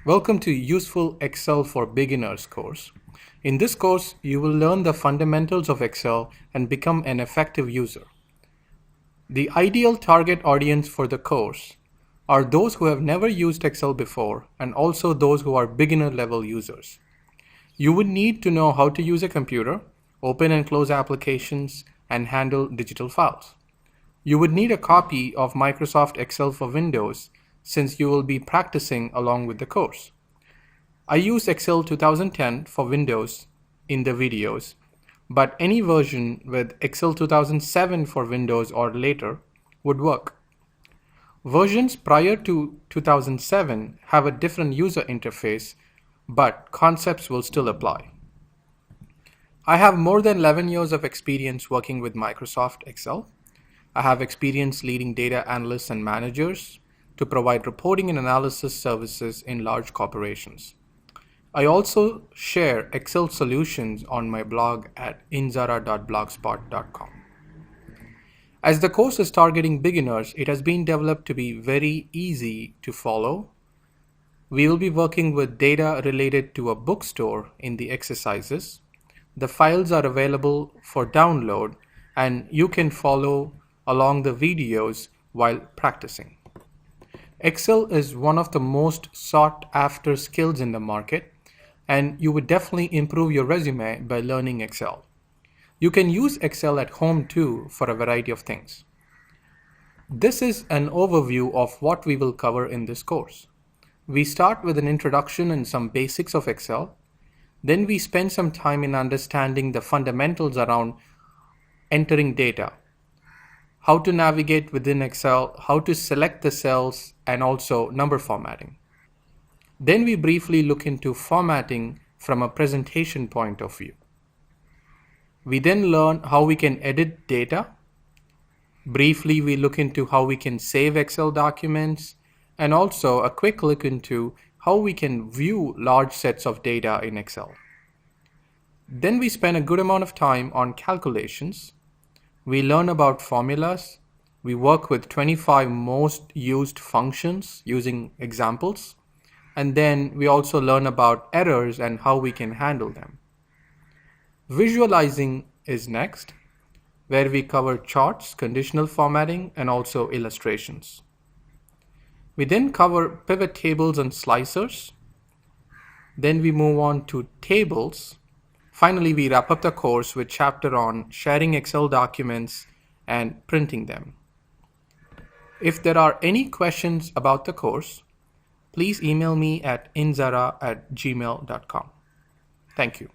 Welcome to Useful Excel for Beginners course. In this course, you will learn the fundamentals of Excel and become an effective user. The ideal target audience for the course are those who have never used Excel before and also those who are beginner level users. You would need to know how to use a computer, open and close applications, and handle digital files. You would need a copy of Microsoft Excel for Windows since you will be practicing along with the course. I use Excel 2010 for Windows in the videos, but any version with Excel 2007 for Windows or later would work. Versions prior to 2007 have a different user interface, but concepts will still apply. I have more than 11 years of experience working with Microsoft Excel. I have experience leading data analysts and managers to provide reporting and analysis services in large corporations. I also share Excel solutions on my blog at inzara.blogspot.com. As the course is targeting beginners, it has been developed to be very easy to follow. We will be working with data related to a bookstore in the exercises. The files are available for download and you can follow along the videos while practicing. Excel is one of the most sought after skills in the market, and you would definitely improve your resume by learning Excel. You can use Excel at home too for a variety of things. This is an overview of what we will cover in this course. We start with an introduction and some basics of Excel. Then we spend some time in understanding the fundamentals around entering data, how to navigate within Excel, how to select the cells, and also number formatting. Then we briefly look into formatting from a presentation point of view. We then learn how we can edit data. Briefly, we look into how we can save Excel documents, and also a quick look into how we can view large sets of data in Excel. Then we spend a good amount of time on calculations. We learn about formulas. We work with 25 most used functions using examples. And then we also learn about errors and how we can handle them. Visualizing is next, where we cover charts, conditional formatting, and also illustrations. We then cover pivot tables and slicers. Then we move on to tables. Finally, we wrap up the course with chapter on sharing Excel documents and printing them. If there are any questions about the course, please email me at inzara@gmail.com. Thank you.